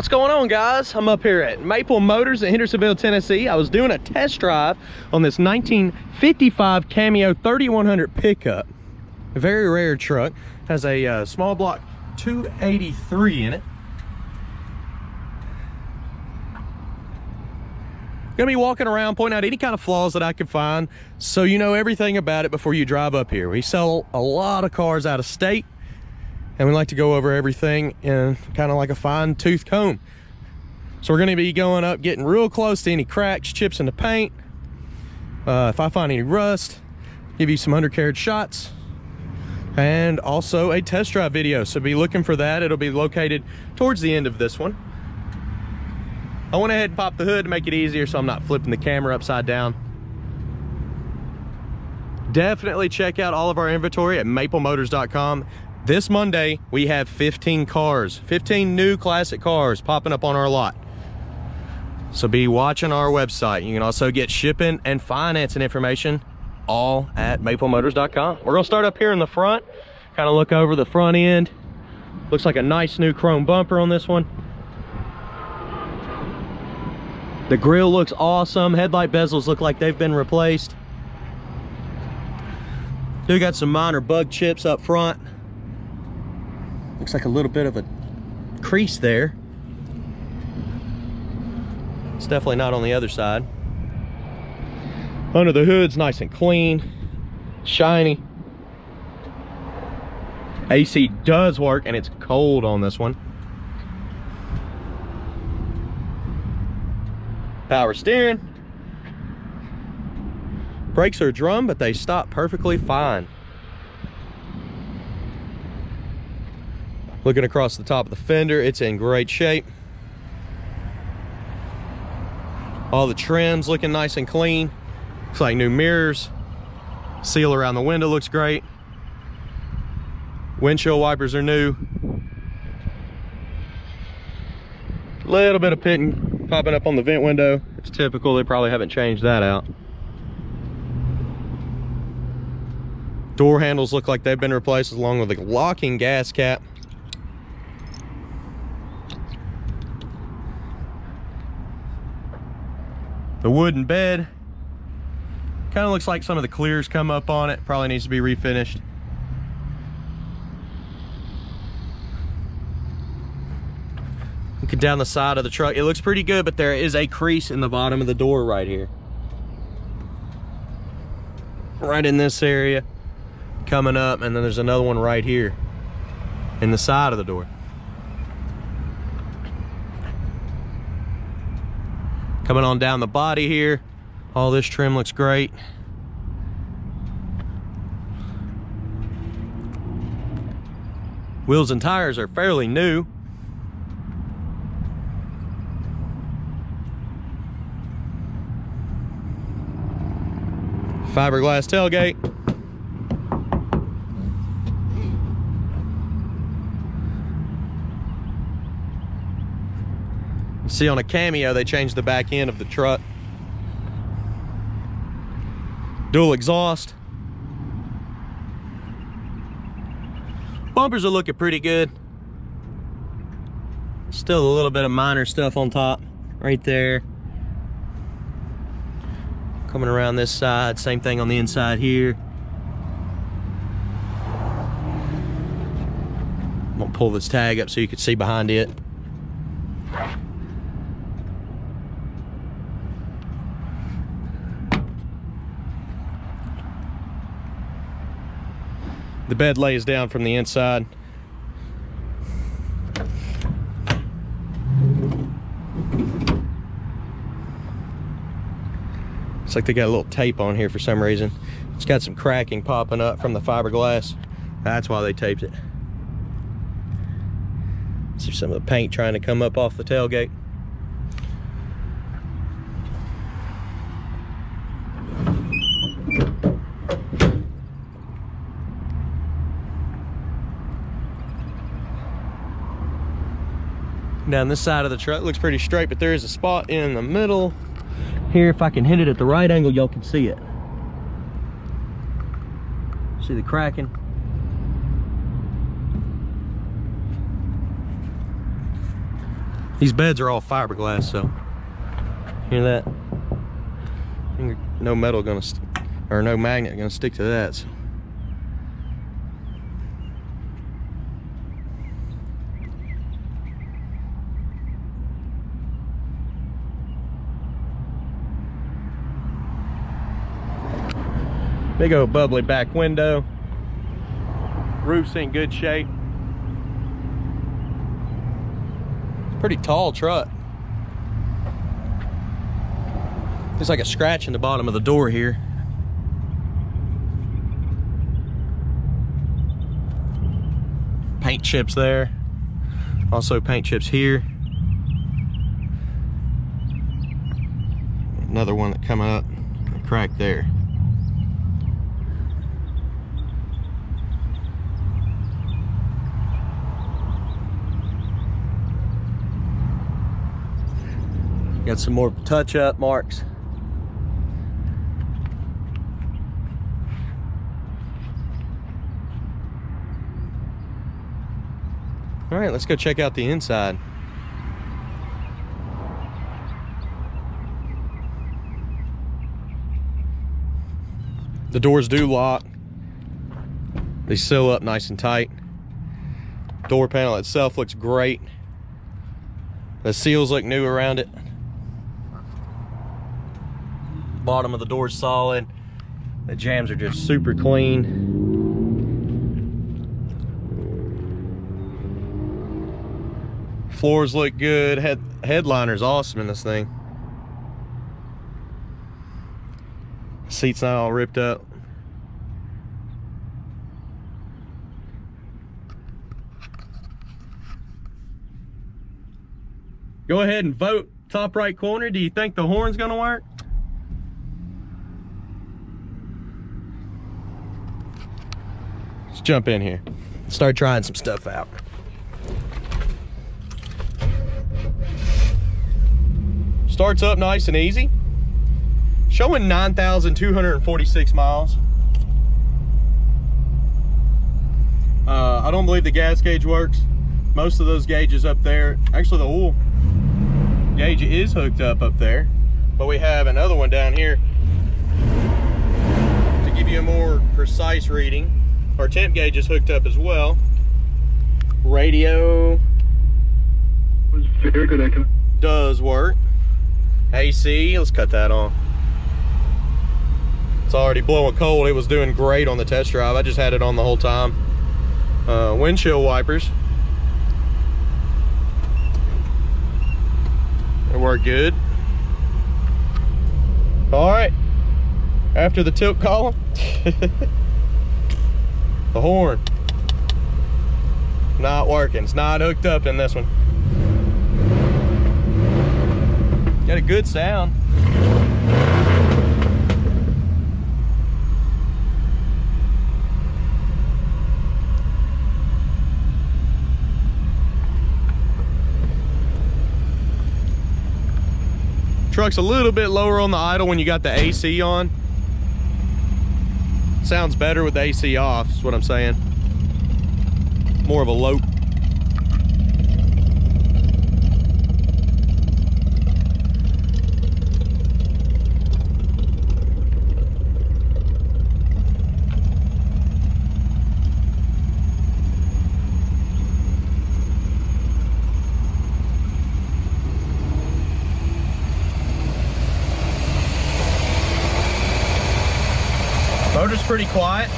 What's going on, guys? I'm up here at Maple Motors in Hendersonville, Tennessee. I was doing a test drive on this 1955 Cameo 3100 pickup. A very rare truck. Has a small block 283 in it. Gonna be walking around pointing out any kind of flaws that I can find so you know everything about it before you drive up here. We sell a lot of cars out of state, and we like to go over everything in kind of like a fine-tooth comb. So we're going to be going up, getting real close to any cracks, chips in the paint. If I find any rust, give you some undercarriage shots, and also a test drive video. So be looking for that. It'll be located towards the end of this one. I went ahead and popped the hood to make it easier so I'm not flipping the camera upside down. Definitely check out all of our inventory at maplemotors.com. This Monday, we have 15 cars, 15 new classic cars popping up on our lot. So be watching our website. You can also get shipping and financing information all at maplemotors.com. We're gonna start up here in the front, kind of look over the front end. Looks like a nice new chrome bumper on this one. The grille looks awesome. Headlight bezels look like they've been replaced. We got some minor bug chips up front. Looks like a little bit of a crease there. It's definitely not on the other side. Under the hood's nice and clean, shiny. AC does work, and it's cold on this one. Power steering. Brakes are drum, but they stop perfectly fine. Looking across the top of the fender, it's in great shape. All the trims looking nice and clean. Looks like new mirrors. Seal around the window looks great. Windshield wipers are new. Little bit of pitting popping up on the vent window. It's typical, they probably haven't changed that out. Door handles look like they've been replaced along with a locking gas cap. The wooden bed kind of looks like some of the clears come up on it. Probably needs to be refinished. Looking down the side of the truck, it looks pretty good, but there is a crease in the bottom of the door right here. Right in this area, coming up, and then there's another one right here in the side of the door. Coming on down the body here, all this trim looks great. Wheels and tires are fairly new. Fiberglass tailgate. See, on a Cameo, they changed the back end of the truck. Dual exhaust. Bumpers are looking pretty good. Still a little bit of minor stuff on top, right there. Coming around this side, same thing on the inside here. I'm gonna pull this tag up so you can see behind it. The bed lays down from the inside. Looks like they got a little tape on here for some reason. It's got some cracking popping up from the fiberglass. That's why they taped it. See some of the paint trying to come up off the tailgate. Down this side of the truck looks pretty straight, but there is a spot in the middle here. If I can hit it at the right angle, y'all can see it. See the cracking? . These beds are all fiberglass, so hear that? No metal gonna, or no magnet gonna stick to that. So. Big old bubbly back window. Roof's in good shape. Pretty tall truck. There's like a scratch in the bottom of the door here. Paint chips there. Also paint chips here. Another one that come up, a crack there. Got some more touch-up marks. All right, let's go check out the inside. The doors do lock. They seal up nice and tight. Door panel itself looks great. The seals look new around it. Bottom of the door's solid. The jambs are just super clean. Floors look good. Headliner's awesome in this thing. Seat's not all ripped up. Go ahead and vote. Top right corner, do you think the horn's gonna work? Let's jump in here. Start trying some stuff out. Starts up nice and easy. Showing 9,246 miles. I don't believe the gas gauge works. Most of those gauges up there, actually the oil gauge is hooked up there, but we have another one down here to give you a more precise reading. Our temp gauge is hooked up as well. Radio does work. AC, let's cut that on. It's already blowing cold. It was doing great on the test drive. I just had it on the whole time. Windshield wipers. They work good. All right. After the tilt column, the horn. Not working. It's not hooked up in this one. Got a good sound. Truck's a little bit lower on the idle when you got the AC on. Sounds better with the AC off, is what I'm saying. More of a low. Motor's pretty quiet.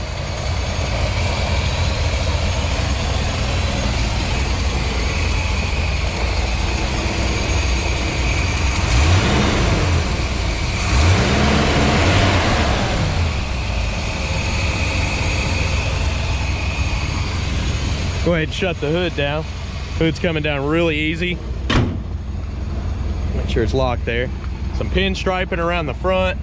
Go ahead and shut the hood down. Hood's coming down really easy. Make sure it's locked there. Some pinstriping around the front.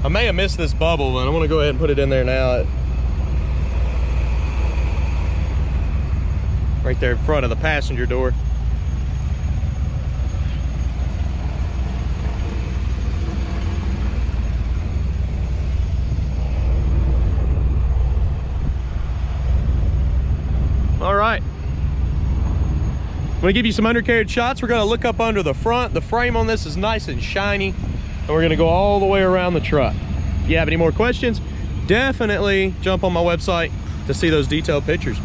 I may have missed this bubble, but I want to go ahead and put it in there now. Right there in front of the passenger door. gonna give you some undercarriage shots. We're gonna look up under the front. The frame on this is nice and shiny, and we're gonna go all the way around the truck. If you have any more questions, definitely jump on my website to see those detailed pictures.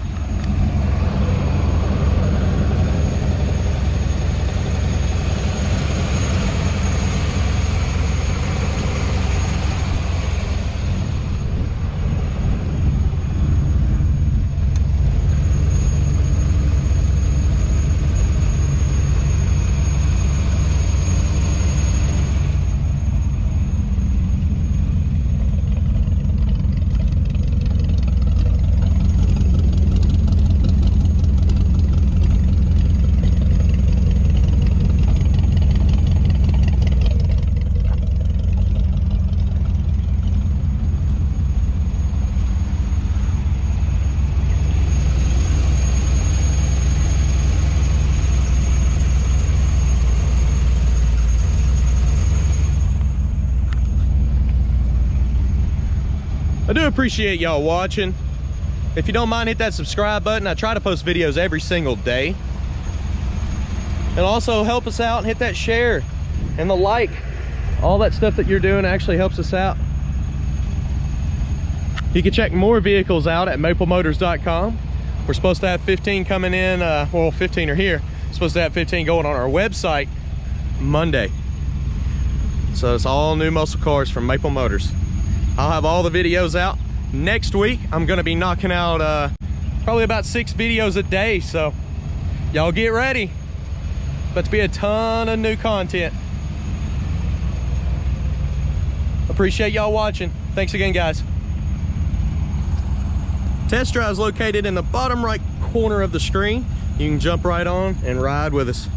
I do appreciate y'all watching. If you don't mind, hit that subscribe button. I try to post videos every single day. And also help us out and hit that share and the like. All that stuff that you're doing actually helps us out. You can check more vehicles out at maplemotors.com. We're supposed to have 15 coming in, well, 15 are here. Supposed to have 15 going on our website Monday. So it's all new muscle cars from Maple Motors. I'll have all the videos out next week. I'm gonna be knocking out probably about 6 videos a day, so y'all get ready. About to be a ton of new content. Appreciate y'all watching. Thanks again, guys. Test drive is located in the bottom right corner of the screen. You can jump right on and ride with us.